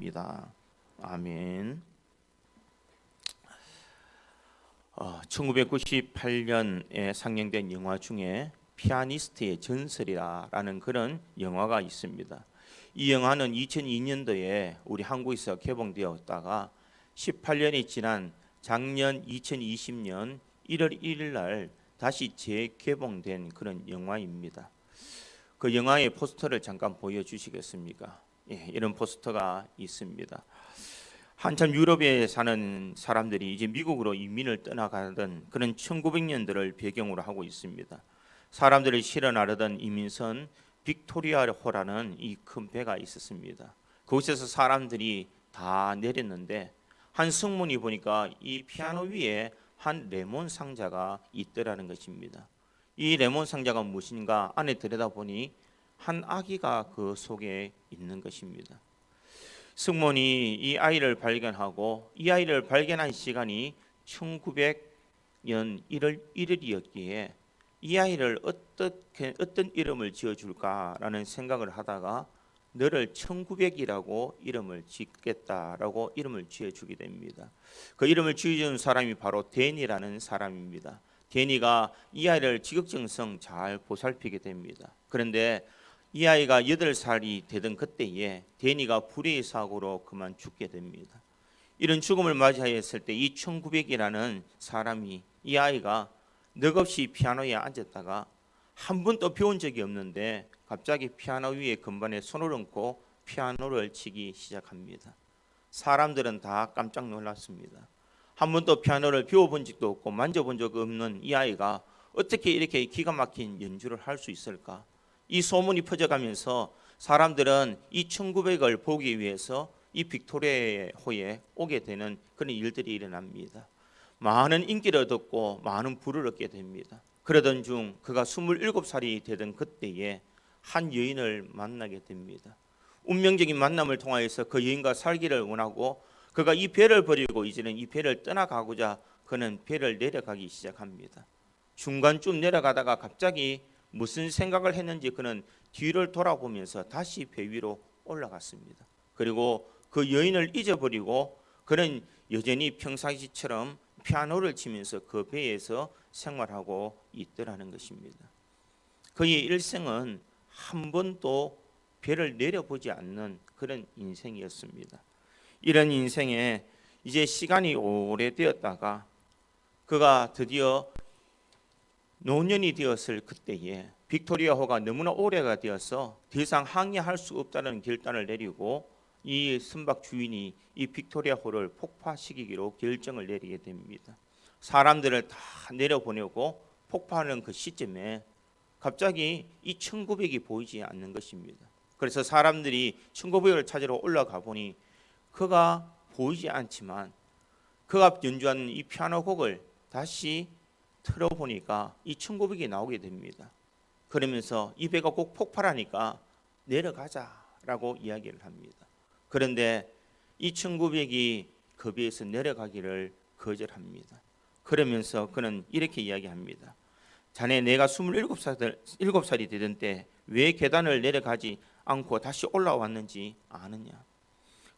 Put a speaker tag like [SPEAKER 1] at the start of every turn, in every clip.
[SPEAKER 1] 기도합니다. 아멘. 1998년에 상영된 영화 중에 피아니스트의 전설이라는 그런 영화가 있습니다. 이 영화는 2002년도에 우리 한국에서 개봉되었다가 18년이 지난 작년 2020년 1월 1일 날 다시 재개봉된 그런 영화입니다. 그 영화의 포스터를 잠깐 보여주시겠습니까? 이런 포스터가 있습니다. 한참 유럽에 사는 사람들이 이제 미국으로 이민을 떠나가던 그런 1900년대를 배경으로 하고 있습니다. 사람들이 실어 나르던 이민선 빅토리아호라는 이 큰 배가 있었습니다. 그곳에서 사람들이 다 내렸는데 한 승무원이 보니까 이 피아노 위에 한 레몬 상자가 있더라는 것입니다. 이 레몬 상자가 무엇인가 안에 들여다보니 한 아기가 그 속에 있는 것입니다. 승무원이 이 아이를 발견하고 이 아이를 발견한 시간이 1900년 1월 1일이었기에 이 아이를 어떤 이름을 지어줄까라는 생각을 하다가 너를 1900이라고 이름을 짓겠다라고 이름을 지어주게 됩니다. 그 이름을 지어준 사람이 바로 데니라는 사람입니다. 데니가 이 아이를 지극정성 잘 보살피게 됩니다. 그런데 이 아이가 8살이 되던 그때에 데니가 불의의 사고로 그만 죽게 됩니다. 이런 죽음을 맞이하였을 때 이 1900이라는 사람이 이 아이가 넋없이 피아노에 앉았다가 한 번도 배운 적이 없는데 갑자기 피아노 위에 건반에 손을 얹고 피아노를 치기 시작합니다. 사람들은 다 깜짝 놀랐습니다. 한 번도 피아노를 배워본 적도 없고 만져본 적 없는 이 아이가 어떻게 이렇게 기가 막힌 연주를 할 수 있을까? 이 소문이 퍼져가면서 사람들은 이 1900을 보기 위해서 이 빅토리아호에 오게 되는 그런 일들이 일어납니다. 많은 인기를 얻었고 많은 부를 얻게 됩니다. 그러던 중 그가 27살이 되던 그때에 한 여인을 만나게 됩니다. 운명적인 만남을 통하여서 그 여인과 살기를 원하고 그가 이 배를 버리고 이제는 이 배를 떠나가고자 그는 배를 내려가기 시작합니다. 중간쯤 내려가다가 갑자기 무슨 생각을 했는지 그는 뒤를 돌아보면서 다시 배 위로 올라갔습니다. 그리고 그 여인을 잊어버리고 그는 여전히 평상시처럼 피아노를 치면서 그 배에서 생활하고 있더라는 것입니다. 그의 일생은 한 번도 배를 내려보지 않는 그런 인생이었습니다. 이런 인생에 이제 시간이 오래되었다가 그가 드디어 노년이 되었을 그때에 빅토리아호가 너무나 오래가 되어서 더 이상 항해할 수 없다는 결단을 내리고 이 선박 주인이 이 빅토리아호를 폭파시키기로 결정을 내리게 됩니다. 사람들을 다 내려보내고 폭파하는 그 시점에 갑자기 이 1900이 보이지 않는 것입니다. 그래서 사람들이 1900을 찾으러 올라가 보니 그가 보이지 않지만 그가 연주하는 이 피아노 곡을 다시 틀어보니까 이 1900이 나오게 됩니다. 그러면서 이 배가 꼭 폭발하니까 내려가자라고 이야기를 합니다. 그런데 이 1900이 그 배에서 내려가기를 거절합니다. 그러면서 그는 이렇게 이야기합니다. 자네 내가 27살이 되던 때 왜 계단을 내려가지 않고 다시 올라왔는지 아느냐?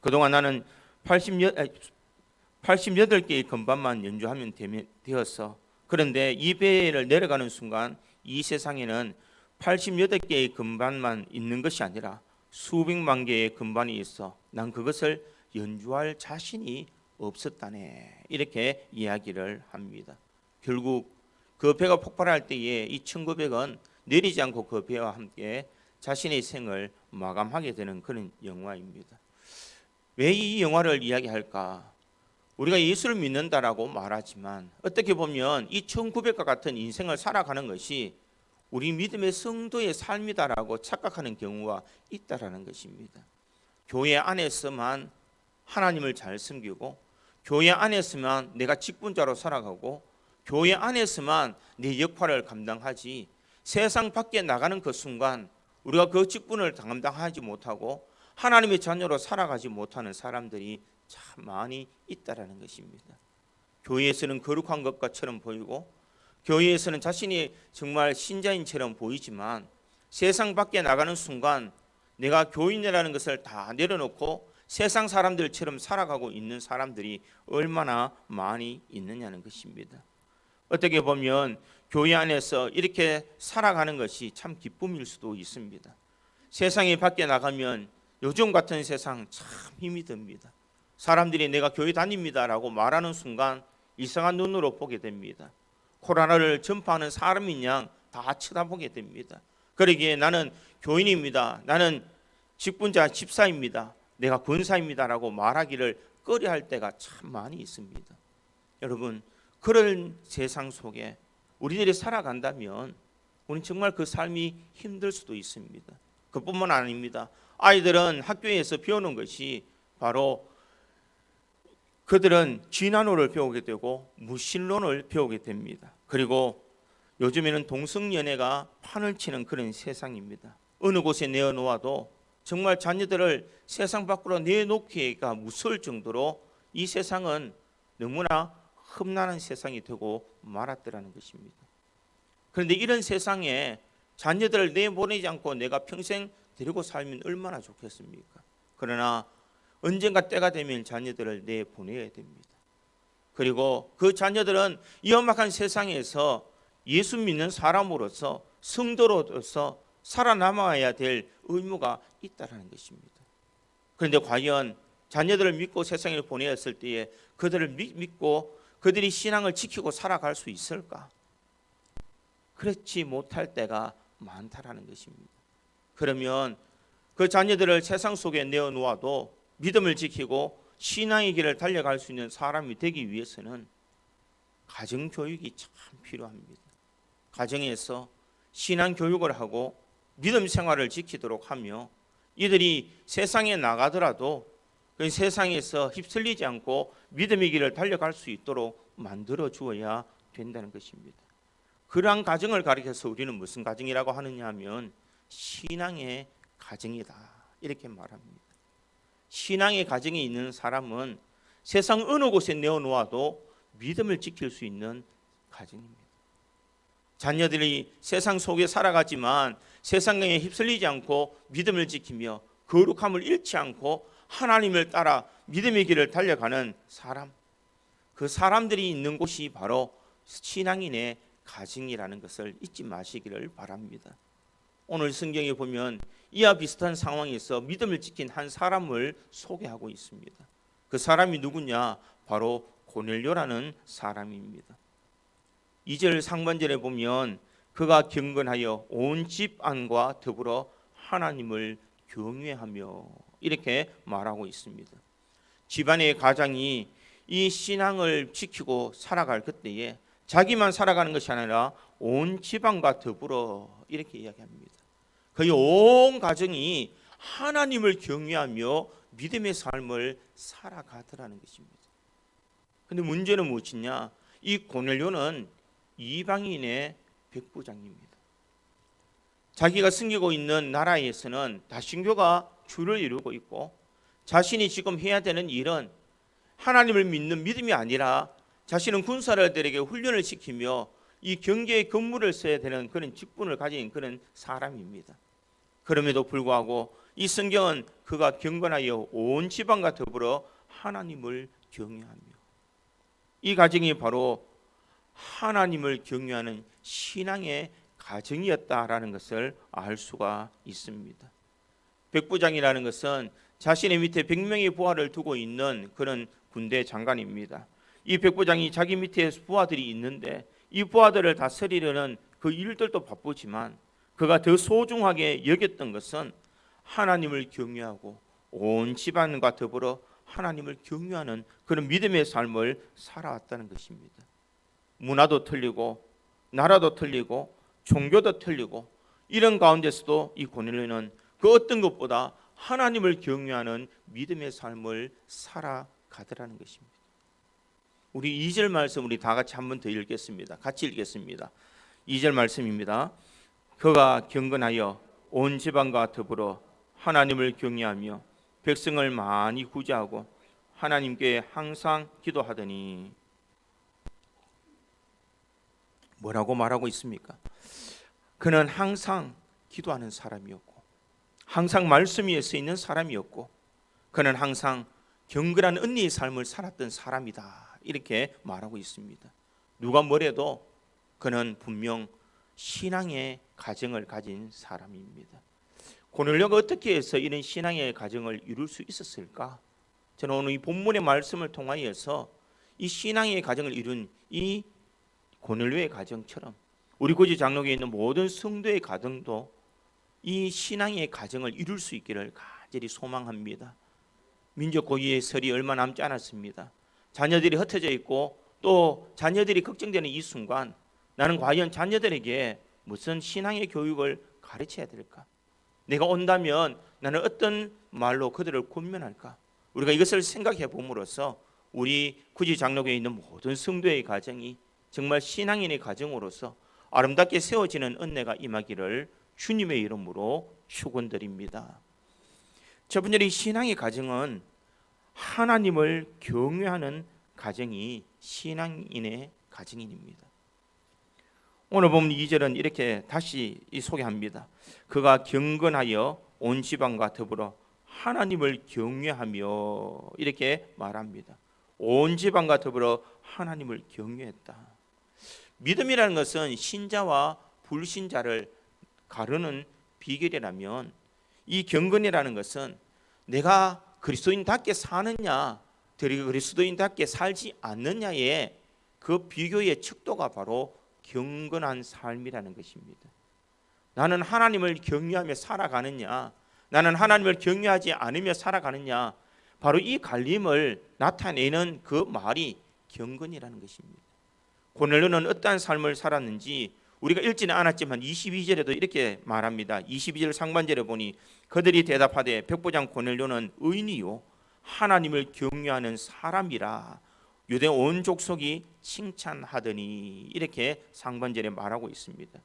[SPEAKER 1] 그동안 나는 88개의 건반만 연주하면 되었어. 그런데 이 배를 내려가는 순간 이 세상에는 88개의 건반만 있는 것이 아니라 수백만 개의 건반이 있어 난 그것을 연주할 자신이 없었다네. 이렇게 이야기를 합니다. 결국 그 배가 폭발할 때에 이 1900은 내리지 않고 그 배와 함께 자신의 생을 마감하게 되는 그런 영화입니다. 왜 이 영화를 이야기할까? 우리가 예수를 믿는다라고 말하지만 어떻게 보면 이 1900과 같은 인생을 살아가는 것이 우리 믿음의 성도의 삶이다라고 착각하는 경우가 있다라는 것입니다. 교회 안에서만 하나님을 잘 섬기고 교회 안에서만 내가 직분자로 살아가고 교회 안에서만 내 역할을 감당하지 세상 밖에 나가는 그 순간 우리가 그 직분을 감당하지 못하고 하나님의 자녀로 살아가지 못하는 사람들이 참 많이 있다라는 것입니다. 교회에서는 거룩한 것처럼 보이고 교회에서는 자신이 정말 신자인처럼 보이지만 세상 밖에 나가는 순간 내가 교인이라는 것을 다 내려놓고 세상 사람들처럼 살아가고 있는 사람들이 얼마나 많이 있느냐는 것입니다. 어떻게 보면 교회 안에서 이렇게 살아가는 것이 참 기쁨일 수도 있습니다. 세상에 밖에 나가면 요즘 같은 세상 참 힘이 듭니다. 사람들이 내가 교회 다닙니다라고 말하는 순간 이상한 눈으로 보게 됩니다. 코로나를 전파하는 사람인 양 다 쳐다보게 됩니다. 그러기에 나는 교인입니다. 나는 직분자 집사입니다. 내가 권사입니다라고 말하기를 꺼려할 때가 참 많이 있습니다. 여러분, 그런 세상 속에 우리들이 살아간다면 우리는 정말 그 삶이 힘들 수도 있습니다. 그뿐만 아닙니다. 아이들은 학교에서 배우는 것이 바로 그들은 진화론을 배우게 되고 무신론을 배우게 됩니다. 그리고 요즘에는 동성연애가 판을 치는 그런 세상입니다. 어느 곳에 내어놓아도 정말 자녀들을 세상 밖으로 내놓기가 무서울 정도로 이 세상은 너무나 험난한 세상이 되고 말았더라는 것입니다. 그런데 이런 세상에 자녀들을 내보내지 않고 내가 평생 데리고 살면 얼마나 좋겠습니까? 그러나 언젠가 때가 되면 자녀들을 내보내야 됩니다. 그리고 그 자녀들은 이 험악한 세상에서 예수 믿는 사람으로서 성도로서 살아남아야 될 의무가 있다는 것입니다. 그런데 과연 자녀들을 믿고 세상에 보내었을 때에 그들을 믿고 그들이 신앙을 지키고 살아갈 수 있을까? 그렇지 못할 때가 많다라는 것입니다. 그러면 그 자녀들을 세상 속에 내어놓아도 믿음을 지키고 신앙의 길을 달려갈 수 있는 사람이 되기 위해서는 가정교육이 참 필요합니다. 가정에서 신앙 교육을 하고 믿음 생활을 지키도록 하며 이들이 세상에 나가더라도 그 세상에서 휩쓸리지 않고 믿음의 길을 달려갈 수 있도록 만들어 주어야 된다는 것입니다. 그러한 가정을 가리켜서 우리는 무슨 가정이라고 하느냐 하면 신앙의 가정이다 이렇게 말합니다. 신앙의 가정이 있는 사람은 세상 어느 곳에 내어놓아도 믿음을 지킬 수 있는 가정입니다. 자녀들이 세상 속에 살아가지만 세상에 휩쓸리지 않고 믿음을 지키며 거룩함을 잃지 않고 하나님을 따라 믿음의 길을 달려가는 사람, 그 사람들이 있는 곳이 바로 신앙인의 가정이라는 것을 잊지 마시기를 바랍니다. 오늘 성경에 보면 이와 비슷한 상황에서 믿음을 지킨 한 사람을 소개하고 있습니다. 그 사람이 누구냐? 바로 고넬료라는 사람입니다. 2절 상반절에 보면 그가 경건하여 온 집안과 더불어 하나님을 경외하며 이렇게 말하고 있습니다. 집안의 가장이 이 신앙을 지키고 살아갈 그때에 자기만 살아가는 것이 아니라 온 집안과 더불어 이렇게 이야기합니다. 거의 온 가정이 하나님을 경외하며 믿음의 삶을 살아가더라는 것입니다. 그런데 문제는 무엇이냐? 이 고넬료는 이방인의 백부장입니다. 자기가 섬기고 있는 나라에서는 다신교가 주를 이루고 있고 자신이 지금 해야 되는 일은 하나님을 믿는 믿음이 아니라 자신은 군사들에게 훈련을 시키며 이 경계의 근무를 써야 되는 그런 직분을 가진 그런 사람입니다. 그럼에도 불구하고 이 성경은 그가 경건하여 온 집안과 더불어 하나님을 경외하며 이 가정이 바로 하나님을 경외하는 신앙의 가정이었다라는 것을 알 수가 있습니다. 백부장이라는 것은 자신의 밑에 100명의 부하를 두고 있는 그런 군대 장관입니다. 이 백부장이 자기 밑에 부하들이 있는데 이 부하들을 다스리려는 그 일들도 바쁘지만 그가 더 소중하게 여겼던 것은 하나님을 경외하고 온 집안과 더불어 하나님을 경외하는 그런 믿음의 삶을 살아왔다는 것입니다. 문화도 틀리고 나라도 틀리고 종교도 틀리고 이런 가운데서도 이 고넬료는 그 어떤 것보다 하나님을 경외하는 믿음의 삶을 살아가더라는 것입니다. 우리 2절 말씀 우리 다 같이 한 번 더 읽겠습니다. 같이 읽겠습니다. 2절 말씀입니다. 그가 경건하여 온 집안과 더불어 하나님을 경외하며 백성을 많이 구제하고 하나님께 항상 기도하더니 뭐라고 말하고 있습니까? 그는 항상 기도하는 사람이었고 항상 말씀 위에 서 있는 사람이었고 그는 항상 경건한 언니의 삶을 살았던 사람이다. 이렇게 말하고 있습니다. 누가 뭐래도 그는 분명 신앙의 가정을 가진 사람입니다. 고넬료가 어떻게 해서 이런 신앙의 가정을 이룰 수 있었을까? 저는 오늘 이 본문의 말씀을 통하여서 이 신앙의 가정을 이룬 이 고넬료의 가정처럼 우리 구지 장로교에 있는 모든 성도의 가정도 이 신앙의 가정을 이룰 수 있기를 간절히 소망합니다. 민족 고유의 설이 얼마 남지 않았습니다. 자녀들이 흩어져 있고 또 자녀들이 걱정되는 이 순간 나는 과연 자녀들에게 무슨 신앙의 교육을 가르쳐야 될까? 내가 온다면 나는 어떤 말로 그들을 권면할까? 우리가 이것을 생각해 봄으로써 우리 구지 장로교에 있는 모든 성도의 가정이 정말 신앙인의 가정으로서 아름답게 세워지는 은혜가 임하기를 주님의 이름으로 축원드립니다. 첫 번째로 이 신앙의 가정은 하나님을 경외하는 가정이 신앙인의 가정입니다. 오늘 보면 2절은 이렇게 다시 소개합니다. 그가 경건하여 온 지방과 더불어 하나님을 경외하며 이렇게 말합니다. 온 지방과 더불어 하나님을 경외했다. 믿음이라는 것은 신자와 불신자를 가르는 비결이라면 이 경건이라는 것은 내가 그리스도인답게 사느냐 그리스도인답게 살지 않느냐의 그 비교의 척도가 바로 경건한 삶이라는 것입니다. 나는 하나님을 경외하며 살아가느냐 나는 하나님을 경외하지 않으며 살아가느냐 바로 이 갈림을 나타내는 그 말이 경건이라는 것입니다. 고넬료는 어떠한 삶을 살았는지 우리가 읽지는 않았지만 22절에도 이렇게 말합니다. 22절 상반절에 보니 그들이 대답하되 백부장 고넬료는 의인이요 하나님을 경외하는 사람이라 유대 온 족속이 칭찬하더니 이렇게 상반절에 말하고 있습니다.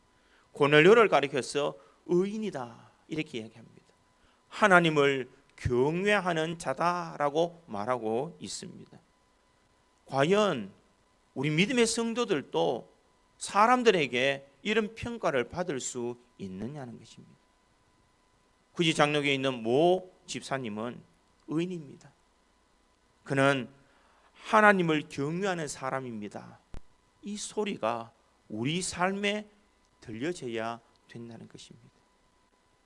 [SPEAKER 1] 고넬료를 가리켜서 의인이다 이렇게 이야기합니다. 하나님을 경외하는 자다라고 말하고 있습니다. 과연 우리 믿음의 성도들도 사람들에게 이런 평가를 받을 수 있느냐는 것입니다. 구지 장로교에 있는 모 집사님은 의인입니다. 그는 하나님을 경외하는 사람입니다. 이 소리가 우리 삶에 들려져야 된다는 것입니다.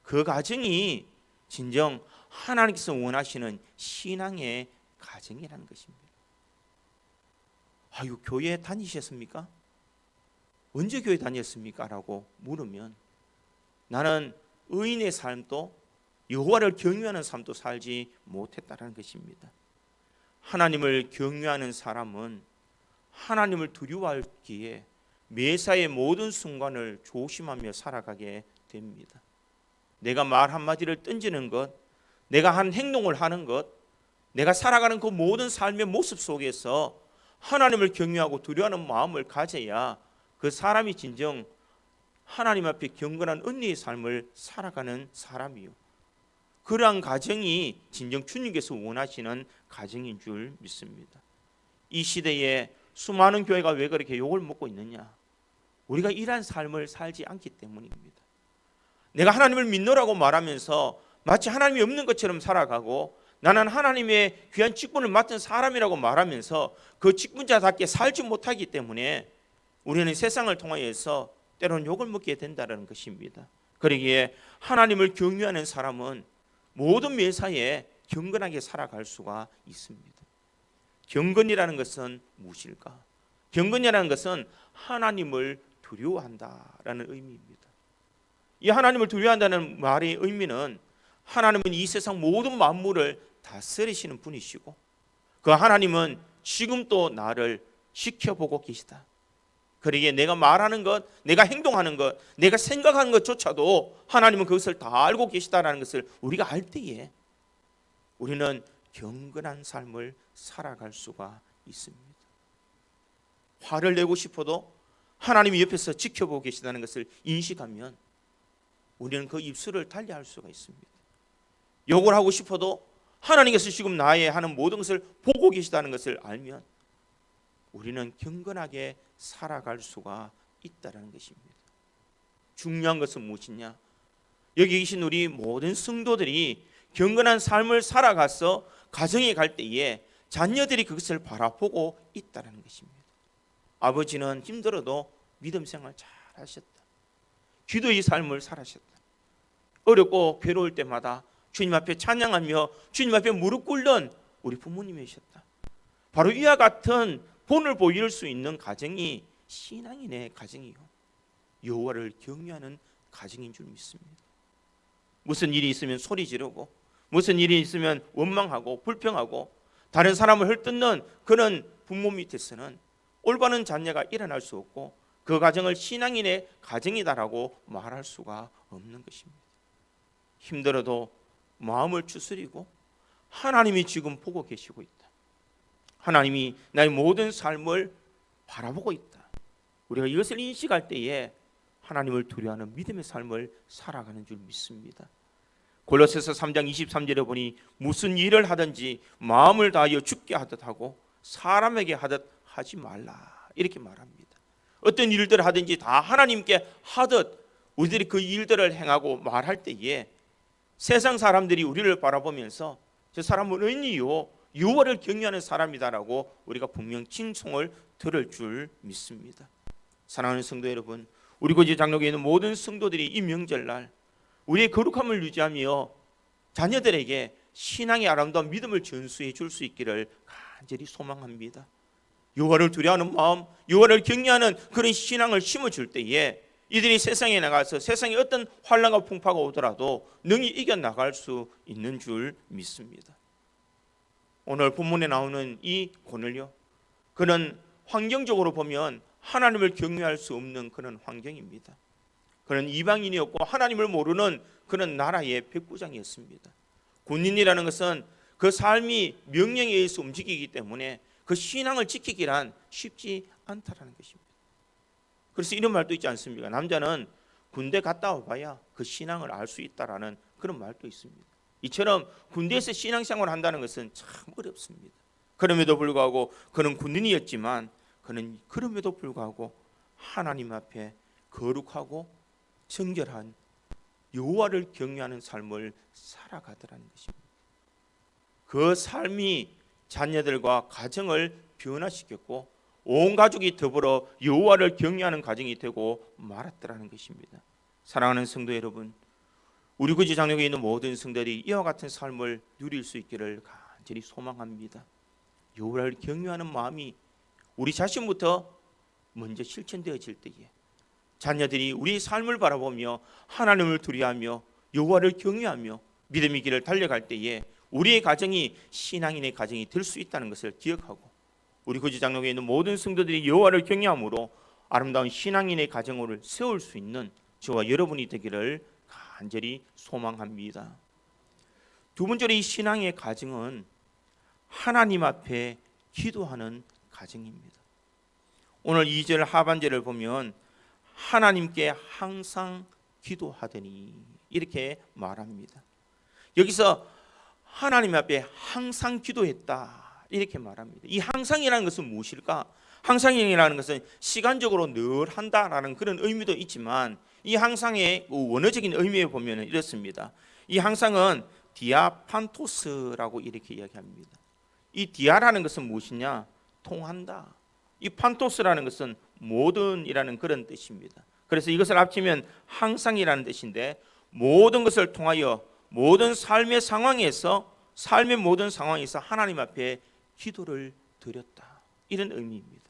[SPEAKER 1] 그 가정이 진정 하나님께서 원하시는 신앙의 가정이라는 것입니다. 아유, 교회 다니셨습니까? 언제 교회 다녔습니까? 라고 물으면 나는 의인의 삶도 여호와를 경외하는 삶도 살지 못했다는 것입니다. 하나님을 경외하는 사람은 하나님을 두려워하기에 매사의 모든 순간을 조심하며 살아가게 됩니다. 내가 말 한마디를 던지는 것, 내가 한 행동을 하는 것, 내가 살아가는 그 모든 삶의 모습 속에서 하나님을 경외하고 두려워하는 마음을 가져야 그 사람이 진정 하나님 앞에 경건한 은혜의 삶을 살아가는 사람이요. 그러한 가정이 진정 주님께서 원하시는 가정인 줄 믿습니다. 이 시대에 수많은 교회가 왜 그렇게 욕을 먹고 있느냐? 우리가 이러한 삶을 살지 않기 때문입니다. 내가 하나님을 믿노라고 말하면서 마치 하나님이 없는 것처럼 살아가고 나는 하나님의 귀한 직분을 맡은 사람이라고 말하면서 그 직분자답게 살지 못하기 때문에 우리는 세상을 통하여서 때로는 욕을 먹게 된다는 것입니다. 그러기에 하나님을 경외하는 사람은 모든 매사에 경건하게 살아갈 수가 있습니다. 경건이라는 것은 무엇일까? 경건이라는 것은 하나님을 두려워한다라는 의미입니다. 이 하나님을 두려워한다는 말의 의미는 하나님은 이 세상 모든 만물을 다스리시는 분이시고 그 하나님은 지금도 나를 지켜보고 계시다. 그러기에 내가 말하는 것, 내가 행동하는 것, 내가 생각하는 것조차도 하나님은 그것을 다 알고 계시다라는 것을 우리가 알 때에 우리는 경건한 삶을 살아갈 수가 있습니다. 화를 내고 싶어도 하나님이 옆에서 지켜보고 계시다는 것을 인식하면 우리는 그 입술을 달리할 수가 있습니다. 욕을 하고 싶어도 하나님께서 지금 나의 하는 모든 것을 보고 계시다는 것을 알면 우리는 경건하게 살아갈 수가 있다는 것입니다. 중요한 것은 무엇이냐? 여기 계신 우리 모든 성도들이 경건한 삶을 살아가서 가정에 갈 때에 자녀들이 그것을 바라보고 있다는 것입니다. 아버지는 힘들어도 믿음 생활 잘 하셨다. 기도의 삶을 살아셨다. 어렵고 괴로울 때마다 주님 앞에 찬양하며 주님 앞에 무릎 꿇는 우리 부모님이셨다. 바로 이와 같은 본을 보일 수 있는 가정이 신앙인의 가정이요, 여호와를 경외하는 가정인 줄 믿습니다. 무슨 일이 있으면 소리 지르고, 무슨 일이 있으면 원망하고 불평하고 다른 사람을 헐뜯는 그런 부모 밑에서는 올바른 자녀가 일어날 수 없고 그 가정을 신앙인의 가정이다라고 말할 수가 없는 것입니다. 힘들어도 마음을 추스리고 하나님이 지금 보고 계시고 있다. 하나님이 나의 모든 삶을 바라보고 있다. 우리가 이것을 인식할 때에 하나님을 두려워하는 믿음의 삶을 살아가는 줄 믿습니다. 골로새서 3장 23절에 보니 무슨 일을 하든지 마음을 다하여 주께 하듯 하고 사람에게 하듯 하지 말라, 이렇게 말합니다. 어떤 일들을 하든지 다 하나님께 하듯 우리들이 그 일들을 행하고 말할 때에 세상 사람들이 우리를 바라보면서 저 사람은 의인이요, 여호와를 경외하는 사람이다라고 우리가 분명 칭송을 들을 줄 믿습니다. 사랑하는 성도 여러분, 우리 고지 장로교에 있는 모든 성도들이 이 명절날 우리의 거룩함을 유지하며 자녀들에게 신앙의 아름다운 믿음을 전수해 줄 수 있기를 간절히 소망합니다. 여호와를 두려워하는 마음, 여호와를 경외하는 그런 신앙을 심어줄 때에 이들이 세상에 나가서 세상에 어떤 환난과 풍파가 오더라도 능히 이겨나갈 수 있는 줄 믿습니다. 오늘 본문에 나오는 이 고넬료, 그는 환경적으로 보면 하나님을 경외할 수 없는 그런 환경입니다. 그는 이방인이었고 하나님을 모르는 그런 나라의 백부장이었습니다. 군인이라는 것은 그 삶이 명령에 의해서 움직이기 때문에 그 신앙을 지키기란 쉽지 않다라는 것입니다. 그래서 이런 말도 있지 않습니까? 남자는 군대 갔다 와봐야 그 신앙을 알 수 있다라는 그런 말도 있습니다. 이처럼 군대에서 신앙생활을 한다는 것은 참 어렵습니다. 그럼에도 불구하고 그는 군인이었지만 그는 그럼에도 불구하고 하나님 앞에 거룩하고 정결한 여호와를 경외하는 삶을 살아가더라는 것입니다. 그 삶이 자녀들과 가정을 변화시켰고 온 가족이 더불어 여호와를 경외하는 가정이 되고 말았더라는 것입니다. 사랑하는 성도 여러분, 우리 구지 장로교에 있는 모든 성도들이 이와 같은 삶을 누릴 수 있기를 간절히 소망합니다. 여호와를 경외하는 마음이 우리 자신부터 먼저 실천되어질 때에 자녀들이 우리의 삶을 바라보며 하나님을 두려워하며 여호와를 경외하며 믿음의 길을 달려갈 때에 우리의 가정이 신앙인의 가정이 될 수 있다는 것을 기억하고 우리 구지 장로교에 있는 모든 성도들이 여호와를 경외함으로 아름다운 신앙인의 가정을 세울 수 있는 저와 여러분이 되기를 간절히 소망합니다. 두 번째로 이 신앙의 가정은 하나님 앞에 기도하는 가정입니다. 오늘 2절 하반절을 보면 하나님께 항상 기도하더니 이렇게 말합니다. 여기서 하나님 앞에 항상 기도했다 이렇게 말합니다. 이 항상이라는 것은 무엇일까? 항상이라는 것은 시간적으로 늘 한다라는 그런 의미도 있지만 이 항상의 원어적인 의미에 보면 이렇습니다. 이 항상은 디아판토스라고 이렇게 이야기합니다. 이 디아라는 것은 무엇이냐? 통한다. 이 판토스라는 것은 모든이라는 그런 뜻입니다. 그래서 이것을 합치면 항상이라는 뜻인데 모든 것을 통하여 모든 삶의 상황에서 삶의 모든 상황에서 하나님 앞에 기도를 드렸다. 이런 의미입니다.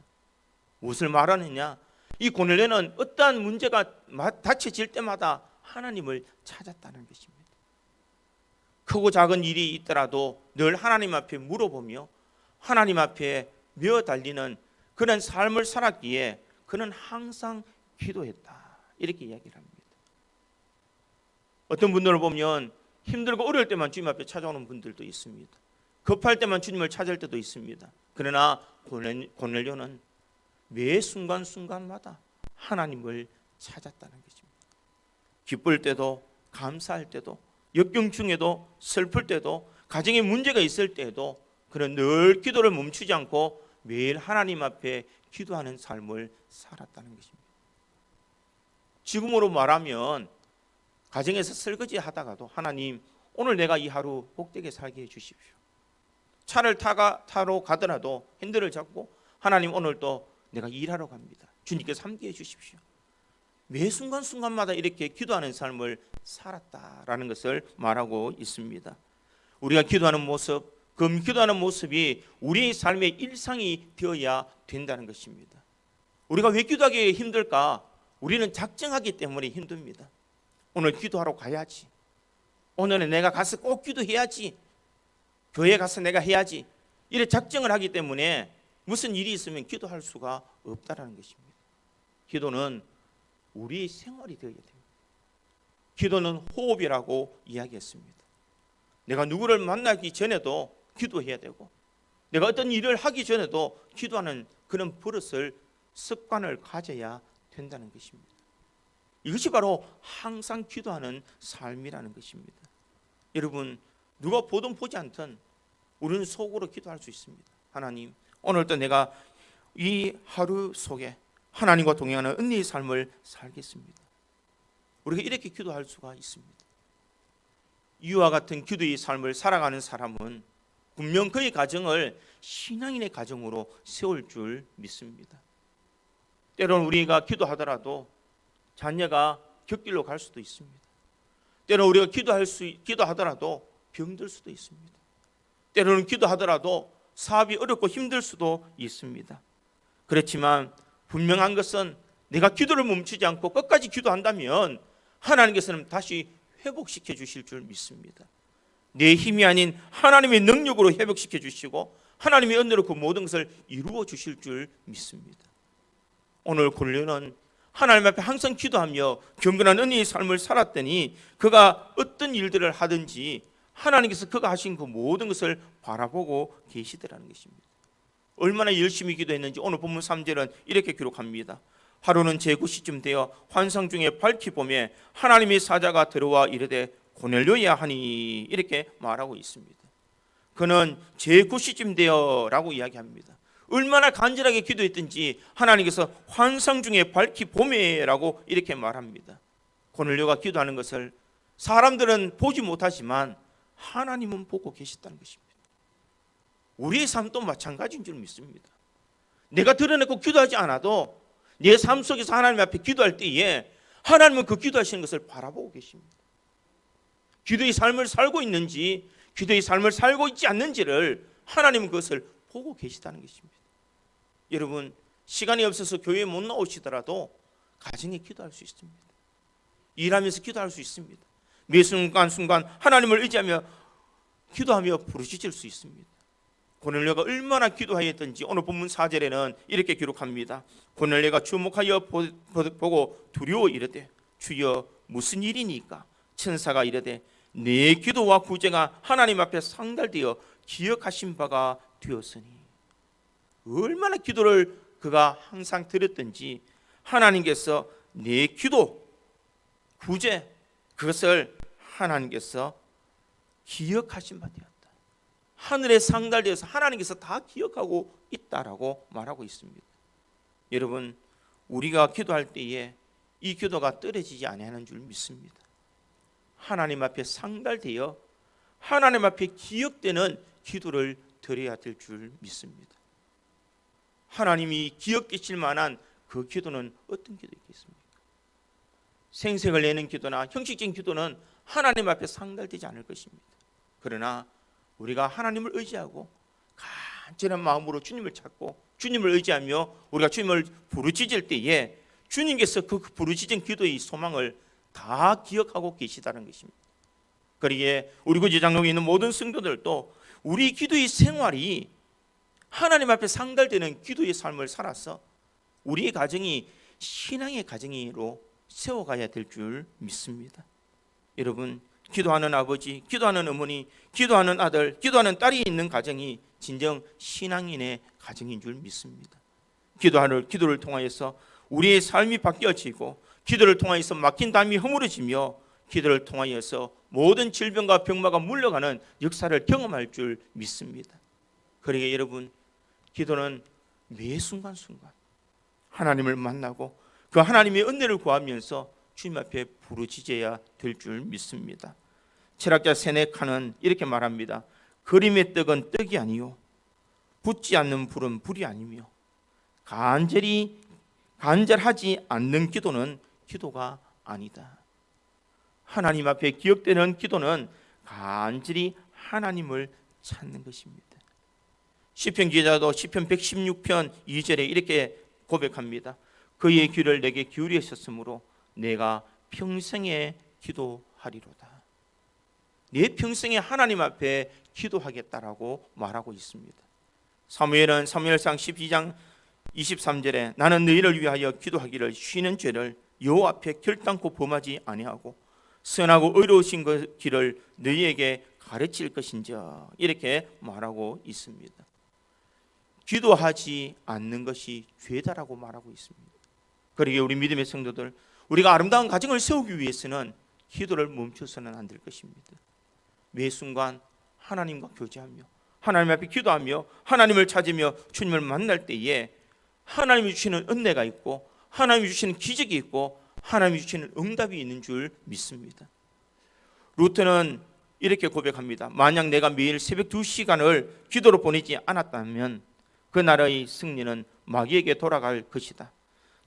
[SPEAKER 1] 무엇을 말하느냐? 이 고넬료는 어떠한 문제가 닥쳐질 때마다 하나님을 찾았다는 것입니다. 크고 작은 일이 있더라도 늘 하나님 앞에 물어보며 하나님 앞에 메어 달리는 그런 삶을 살았기에 그는 항상 기도했다. 이렇게 이야기를 합니다. 어떤 분들을 보면 힘들고 어려울 때만 주님 앞에 찾아오는 분들도 있습니다. 급할 때만 주님을 찾을 때도 있습니다. 그러나 고넬료는 매 순간순간마다 하나님을 찾았다는 것입니다. 기쁠 때도 감사할 때도 역경 중에도 슬플 때도 가정에 문제가 있을 때에도 그는 늘 기도를 멈추지 않고 매일 하나님 앞에 기도하는 삶을 살았다는 것입니다. 지금으로 말하면 가정에서 설거지 하다가도 하나님 오늘 내가 이 하루 복되게 살게 해주십시오. 차를 타러 가더라도 핸들을 잡고 하나님 오늘 또 내가 일하러 갑니다. 주님께서 함께 해주십시오. 매 순간순간마다 이렇게 기도하는 삶을 살았다라는 것을 말하고 있습니다. 우리가 기도하는 모습, 그 기도하는 모습이 우리의 삶의 일상이 되어야 된다는 것입니다. 우리가 왜 기도하기 힘들까? 우리는 작정하기 때문에 힘듭니다. 오늘 기도하러 가야지. 오늘은 내가 가서 꼭 기도해야지. 교회 가서 내가 해야지. 이래 작정을 하기 때문에 무슨 일이 있으면 기도할 수가 없다라는 것입니다. 기도는 우리의 생활이 되어야 됩니다. 기도는 호흡이라고 이야기했습니다. 내가 누구를 만나기 전에도 기도해야 되고, 내가 어떤 일을 하기 전에도 기도하는 그런 버릇을, 습관을 가져야 된다는 것입니다. 이것이 바로 항상 기도하는 삶이라는 것입니다. 여러분, 누가 보든 보지 않든 우리는 속으로 기도할 수 있습니다. 하나님, 오늘도 내가 이 하루 속에 하나님과 동행하는 은혜의 삶을 살겠습니다. 우리가 이렇게 기도할 수가 있습니다. 이와 같은 기도의 삶을 살아가는 사람은 분명 그의 가정을 신앙인의 가정으로 세울 줄 믿습니다. 때로는 우리가 기도하더라도 자녀가 곁길로 갈 수도 있습니다. 때로는 우리가 기도하더라도 병들 수도 있습니다. 때로는 기도하더라도 사업이 어렵고 힘들 수도 있습니다. 그렇지만 분명한 것은 내가 기도를 멈추지 않고 끝까지 기도한다면 하나님께서는 다시 회복시켜 주실 줄 믿습니다. 내 힘이 아닌 하나님의 능력으로 회복시켜 주시고 하나님의 은혜로 그 모든 것을 이루어 주실 줄 믿습니다. 오늘 골료는 하나님 앞에 항상 기도하며 경건한 은혜의 삶을 살았더니 그가 어떤 일들을 하든지 하나님께서 그가 하신 그 모든 것을 바라보고 계시더라는 것입니다. 얼마나 열심히 기도했는지 오늘 본문 3절은 이렇게 기록합니다. 하루는 제9시쯤 되어 환상 중에 밝히 보매 하나님의 사자가 들어와 이르되 고넬료야 하니, 이렇게 말하고 있습니다. 그는 제9시쯤 되어라고 이야기합니다. 얼마나 간절하게 기도했든지 하나님께서 환상 중에 밝히 보매라고 이렇게 말합니다. 고넬료가 기도하는 것을 사람들은 보지 못하지만 하나님은 보고 계시다는 것입니다. 우리의 삶도 마찬가지인 줄 믿습니다. 내가 드러내고 기도하지 않아도 내 삶 속에서 하나님 앞에 기도할 때에 하나님은 그 기도하시는 것을 바라보고 계십니다. 기도의 삶을 살고 있는지 기도의 삶을 살고 있지 않는지를 하나님은 그것을 보고 계시다는 것입니다. 여러분, 시간이 없어서 교회에 못 나오시더라도 가정에 기도할 수 있습니다. 일하면서 기도할 수 있습니다. 매 순간순간 하나님을 의지하며 기도하며 부르짖을 수 있습니다. 고넬료가 얼마나 기도하였던지 오늘 본문 4절에는 이렇게 기록합니다. 고넬료가 주목하여 보고 두려워 이르되 주여 무슨 일이니까? 천사가 이르되 내 기도와 구제가 하나님 앞에 상달되어 기억하신 바가 되었으니. 얼마나 기도를 그가 항상 드렸던지 하나님께서 내 기도, 구제, 그것을 하나님께서 기억하신 바 되었다. 하늘에 상달되어서 하나님께서 다 기억하고 있다라고 말하고 있습니다. 여러분, 우리가 기도할 때에 이 기도가 떨어지지 아니하는 줄 믿습니다. 하나님 앞에 상달되어 하나님 앞에 기억되는 기도를 드려야 될 줄 믿습니다. 하나님이 기억되실 만한 그 기도는 어떤 기도이겠습니까? 생색을 내는 기도나 형식적인 기도는 하나님 앞에 상달되지 않을 것입니다. 그러나 우리가 하나님을 의지하고 간절한 마음으로 주님을 찾고 주님을 의지하며 우리가 주님을 부르짖을 때에 주님께서 그 부르짖은 기도의 소망을 다 기억하고 계시다는 것입니다. 그러기에 우리 구제 장로에 있는 모든 성도들도 우리 기도의 생활이 하나님 앞에 상달되는 기도의 삶을 살아서 우리의 가정이 신앙의 가정으로 세워가야 될 줄 믿습니다. 여러분, 기도하는 아버지, 기도하는 어머니, 기도하는 아들, 기도하는 딸이 있는 가정이 진정 신앙인의 가정인 줄 믿습니다. 기도를 통하여서 우리의 삶이 바뀌어지고 기도를 통하여서 막힌 담이 허물어지며 기도를 통하여서 모든 질병과 병마가 물러가는 역사를 경험할 줄 믿습니다. 그러기에 여러분, 기도는 매 순간순간 하나님을 만나고 그 하나님의 은혜를 구하면서 주님 앞에 부르짖어야 될 줄 믿습니다. 철학자 세네카는 이렇게 말합니다. 그림의 떡은 떡이 아니요 붙지 않는 불은 불이 아니며 간절하지 않는 기도는 기도가 아니다. 하나님 앞에 기억되는 기도는 간절히 하나님을 찾는 것입니다. 시편 기자도 시편 116편 2절에 이렇게 고백합니다. 그의 귀를 내게 기울이셨으므로 내가 평생에 기도하리로다. 내 평생에 하나님 앞에 기도하겠다라고 말하고 있습니다. 사무엘은 사무엘상 12장 23절에 나는 너희를 위하여 기도하기를 쉬는 죄를 여호와 앞에 결단코 범하지 아니하고 선하고 의로우신 그 길을 너희에게 가르칠 것인지라 이렇게 말하고 있습니다. 기도하지 않는 것이 죄다라고 말하고 있습니다. 그러기에 우리 믿음의 성도들, 우리가 아름다운 가정을 세우기 위해서는 기도를 멈춰서는 안 될 것입니다. 매 순간 하나님과 교제하며 하나님 앞에 기도하며 하나님을 찾으며 주님을 만날 때에 하나님이 주시는 은혜가 있고 하나님이 주시는 기적이 있고 하나님이 주시는 응답이 있는 줄 믿습니다. 루터는 이렇게 고백합니다. 만약 내가 매일 새벽 2시간을 기도로 보내지 않았다면 그 나라의 승리는 마귀에게 돌아갈 것이다.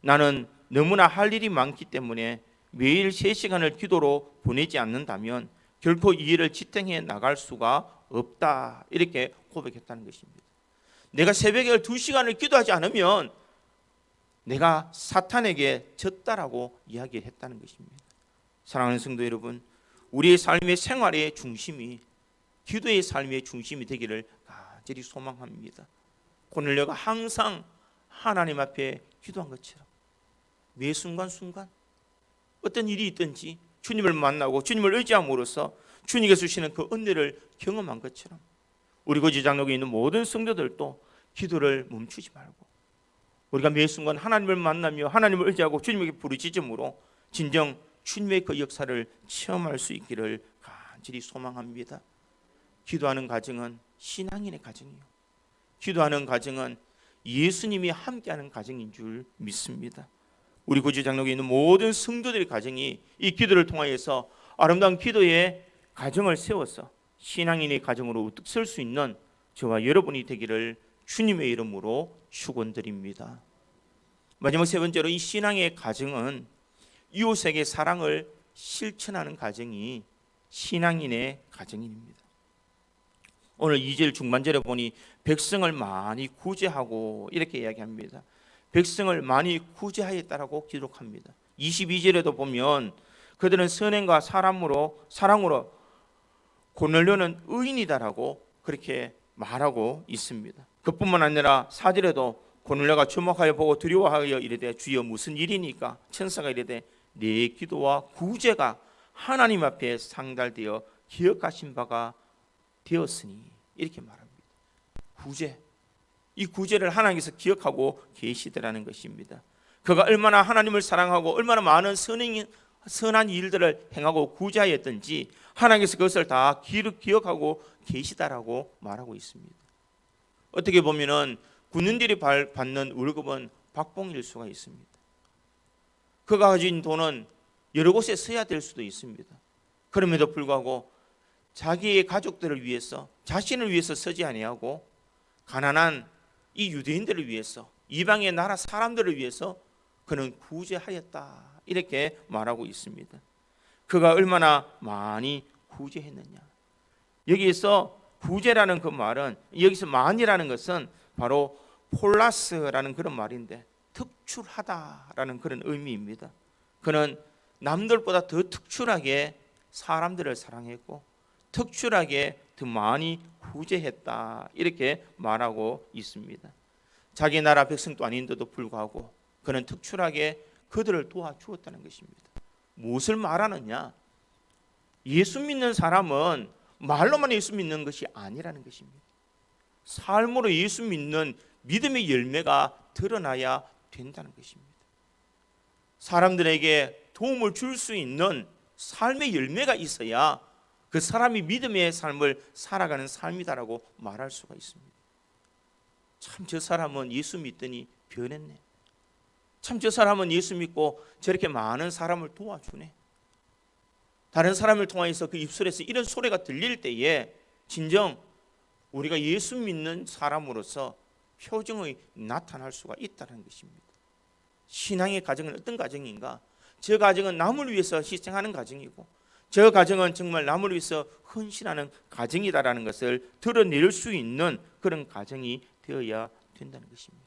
[SPEAKER 1] 나는 너무나 할 일이 많기 때문에 매일 3시간을 기도로 보내지 않는다면 결코 이 일을 지탱해 나갈 수가 없다. 이렇게 고백했다는 것입니다. 내가 새벽에 2시간을 기도하지 않으면 내가 사탄에게 졌다라고 이야기했다는 것입니다. 사랑하는 성도 여러분, 우리의 삶의 생활의 중심이 기도의 삶의 중심이 되기를 간절히 소망합니다. 고넬료가 항상 하나님 앞에 기도한 것처럼 매 순간순간 어떤 일이 있든지 주님을 만나고 주님을 의지함으로써 주님께서 주시는 그 은혜를 경험한 것처럼 우리 고지장로교에 있는 모든 성도들도 기도를 멈추지 말고 우리가 매 순간 하나님을 만나며 하나님을 의지하고 주님에게 부르짖음으로 진정 주님의 그 역사를 체험할 수 있기를 간절히 소망합니다. 기도하는 가정은 신앙인의 가정이요, 기도하는 가정은 예수님이 함께하는 가정인 줄 믿습니다. 우리 고지장로교에 있는 모든 성도들의 가정이 이 기도를 통하여서 아름다운 기도의 가정을 세워서 신앙인의 가정으로 우뚝 설 수 있는 저와 여러분이 되기를 주님의 이름으로 축원드립니다. 마지막 세 번째로 이 신앙의 가정은 이웃에게 사랑을 실천하는 가정이 신앙인의 가정입니다. 오늘 2절 중반절에 보니 백성을 많이 구제하고 이렇게 이야기합니다. 백성을 많이 구제하였다라고 기록합니다. 22절에도 보면 그들은 선행과 사랑으로 고넬료는 의인이다라고 그렇게 말하고 있습니다. 그뿐만 아니라 4절에도 고넬료가 주목하여 보고 두려워하여 이르되 주여 무슨 일이니까 천사가 이르되 내 기도와 구제가 하나님 앞에 상달되어 기억하신 바가 되었으니 이렇게 말합니다. 구제, 이 구제를 하나님께서 기억하고 계시더라는 것입니다. 그가 얼마나 하나님을 사랑하고 얼마나 많은 선한 일들을 행하고 구제하였던지 하나님께서 그것을 다 기억하고 계시다라고 말하고 있습니다. 어떻게 보면은 군인들이 받는 월급은 박봉일 수가 있습니다. 그가 가진 돈은 여러 곳에 써야 될 수도 있습니다. 그럼에도 불구하고 자기의 가족들을 위해서 자신을 위해서 쓰지 아니하고 가난한 이 유대인들을 위해서 이방의 나라 사람들을 위해서 그는 구제하였다 이렇게 말하고 있습니다. 그가 얼마나 많이 구제했느냐. 여기에서 구제라는 그 말은 여기서 많이라는 것은 바로 폴라스라는 그런 말인데 특출하다라는 그런 의미입니다. 그는 남들보다 더 특출하게 사람들을 사랑했고 특출하게 더 많이 구제했다 이렇게 말하고 있습니다. 자기 나라 백성도 아닌데도 불구하고 그는 특출하게 그들을 도와주었다는 것입니다. 무엇을 말하느냐? 예수 믿는 사람은 말로만 예수 믿는 것이 아니라는 것입니다. 삶으로 예수 믿는 믿음의 열매가 드러나야 된다는 것입니다. 사람들에게 도움을 줄 수 있는 삶의 열매가 있어야 그 사람이 믿음의 삶을 살아가는 삶이다라고 말할 수가 있습니다. 참 저 사람은 예수 믿더니 변했네. 참 저 사람은 예수 믿고 저렇게 많은 사람을 도와주네. 다른 사람을 통하여서 그 입술에서 이런 소리가 들릴 때에 진정 우리가 예수 믿는 사람으로서 표정이 나타날 수가 있다는 것입니다. 신앙의 가정은 어떤 가정인가? 저 가정은 남을 위해서 희생하는 가정이고 저 가정은 정말 남을 위해서 헌신하는 가정이다라는 것을 드러낼 수 있는 그런 가정이 되어야 된다는 것입니다.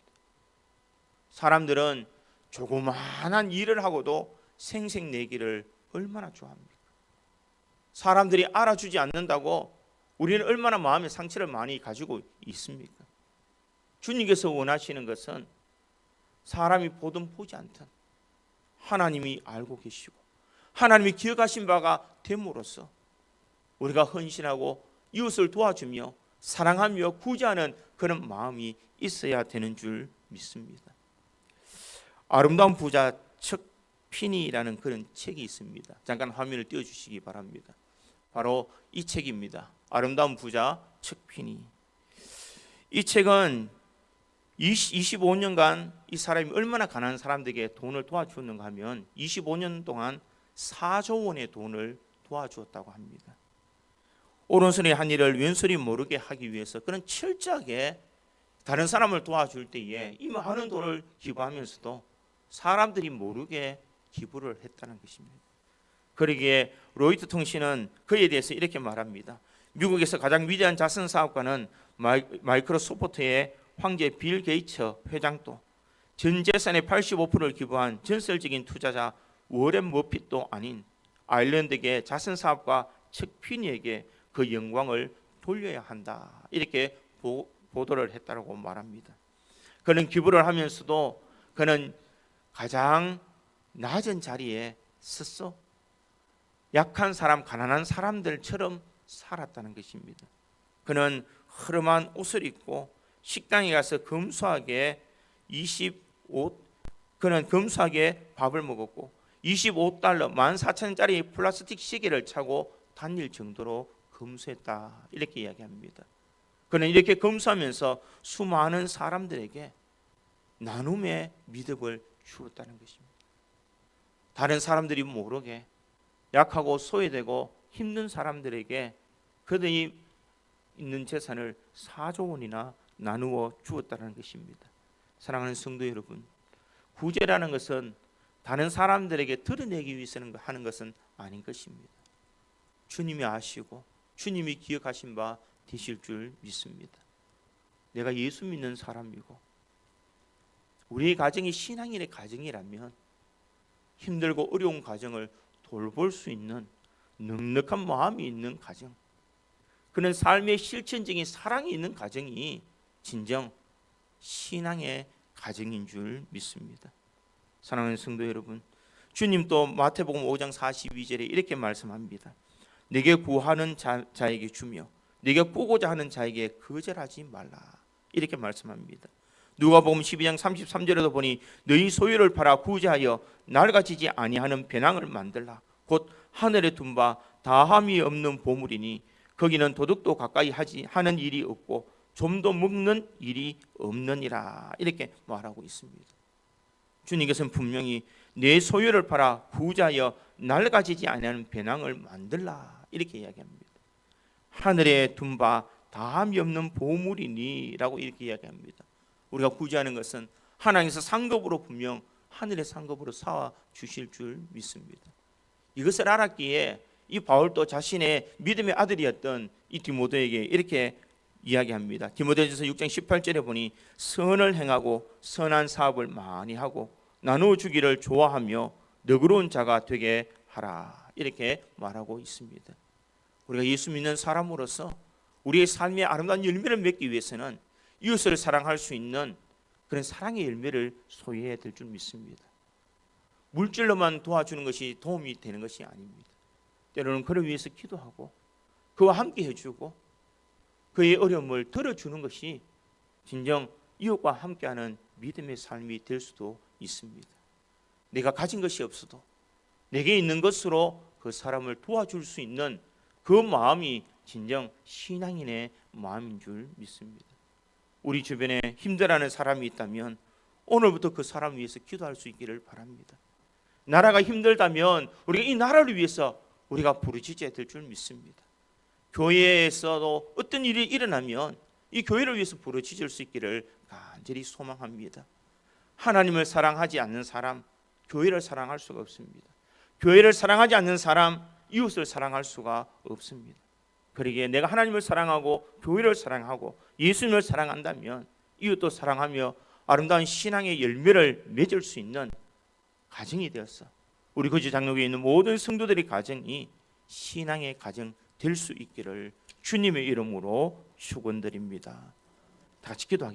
[SPEAKER 1] 사람들은 조그마한 일을 하고도 생색내기를 얼마나 좋아합니까? 사람들이 알아주지 않는다고 우리는 얼마나 마음의 상처를 많이 가지고 있습니까? 주님께서 원하시는 것은 사람이 보든 보지 않든 하나님이 알고 계시고 하나님이 기억하신 바가 됨으로써 우리가 헌신하고 이웃을 도와주며 사랑하며 구제하는 그런 마음이 있어야 되는 줄 믿습니다. 아름다운 부자 척 피니라는 그런 책이 있습니다. 잠깐 화면을 띄워주시기 바랍니다. 바로 이 책입니다. 아름다운 부자 척 피니. 이 책은 25년간 이 사람이 얼마나 가난한 사람들에게 돈을 도와주었는가 하면 25년 동안 4조 원의 돈을 도와주었다고 합니다. 오른손이 한 일을 왼손이 모르게 하기 위해서 그런 철저하게 다른 사람을 도와줄 때에 이 많은 돈을 기부하면서도 사람들이 모르게 기부를 했다는 것입니다. 그러기에 로이터 통신은 그에 대해서 이렇게 말합니다. 미국에서 가장 위대한 자선 사업가는 마이크로소프트의 황제 빌 게이츠 회장도 전 재산의 85%를 기부한 전설적인 투자자 워렌 머핏도 아닌 아일랜드계 자선 사업가 척 피니에게 그 영광을 돌려야 한다. 이렇게 보도를 했다고 말합니다. 그는 기부를 하면서도 그는 가장 낮은 자리에 섰어. 약한 사람, 가난한 사람들처럼 살았다는 것입니다. 그는 허름한 옷을 입고 식당에 가서 검소하게 그는 검소하게 밥을 먹었고 25달러 14,000원짜리 플라스틱 시계를 차고 다닐 정도로 검소했다. 이렇게 이야기합니다. 그는 이렇게 검소하면서 수많은 사람들에게 나눔의 믿음을 주었다는 것입니다. 다른 사람들이 모르게 약하고 소외되고 힘든 사람들에게 그들이 있는 재산을 4조 원이나 나누어 주었다는 것입니다. 사랑하는 성도 여러분, 구제라는 것은 다른 사람들에게 드러내기 위해서 하는 것은 아닌 것입니다. 주님이 아시고 주님이 기억하신 바 되실 줄 믿습니다. 내가 예수 믿는 사람이고 우리의 가정이 신앙인의 가정이라면 힘들고 어려운 가정을 돌볼 수 있는 넉넉한 마음이 있는 가정, 그런 삶의 실천적인 사랑이 있는 가정이 진정 신앙의 가정인 줄 믿습니다. 사랑하는 성도 여러분, 주님 또 마태복음 5장 42절에 이렇게 말씀합니다. 내게 구하는 자에게 주며 내게 꾸고자 하는 자에게 거절하지 말라. 이렇게 말씀합니다. 누가복음 12장 33절에도 보니 너희 소유를 팔아 구제하여 낡아지지 아니하는 배낭을 만들라. 곧 하늘에 둔 바 다함이 없는 보물이니 거기는 도둑도 가까이 하는 일이 없고 좀도 먹는 일이 없느니라. 이렇게 말하고 있습니다. 주님께서는 분명히 내 소유를 팔아 구제하여 낡아지지 아니하는 배낭을 만들라. 이렇게 이야기합니다. 하늘에 둔 바 다함이 없는 보물이니 라고 이렇게 이야기합니다. 우리가 구제하는 것은 하나님께서 상급으로 분명 하늘의 상급으로 사와 주실 줄 믿습니다. 이것을 알았기에 이 바울도 자신의 믿음의 아들이었던 이 디모데에게 이렇게 이야기합니다. 디모데전서 6장 18절에 보니 선을 행하고 선한 사업을 많이 하고 나누어 주기를 좋아하며 너그러운 자가 되게 하라. 이렇게 말하고 있습니다. 우리가 예수 믿는 사람으로서 우리의 삶의 아름다운 열매를 맺기 위해서는 이웃을 사랑할 수 있는 그런 사랑의 열매를 소유해야 될 줄 믿습니다. 물질로만 도와주는 것이 도움이 되는 것이 아닙니다. 때로는 그를 위해서 기도하고 그와 함께 해주고 그의 어려움을 들어주는 것이 진정 이웃과 함께하는 믿음의 삶이 될 수도 있습니다. 내가 가진 것이 없어도 내게 있는 것으로 그 사람을 도와줄 수 있는 그 마음이 진정 신앙인의 마음인 줄 믿습니다. 우리 주변에 힘들어하는 사람이 있다면 오늘부터 그 사람 위해서 기도할 수 있기를 바랍니다. 나라가 힘들다면 우리가 이 나라를 위해서 우리가 부르짖어야 될 줄 믿습니다. 교회에서도 어떤 일이 일어나면 이 교회를 위해서 부르짖을 수 있기를 간절히 소망합니다. 하나님을 사랑하지 않는 사람, 교회를 사랑할 수가 없습니다. 교회를 사랑하지 않는 사람, 이웃을 사랑할 수가 없습니다. 그러기에 내가 하나님을 사랑하고 교회를 사랑하고 예수님을 사랑한다면 이웃도 사랑하며 아름다운 신앙의 열매를 맺을 수 있는 가정이 되어서 우리 거주 장로교에 있는 모든 성도들의 가정이 신앙의 가정 될 수 있기를 주님의 이름으로 축원드립니다. 다 같이 기도하겠습니다.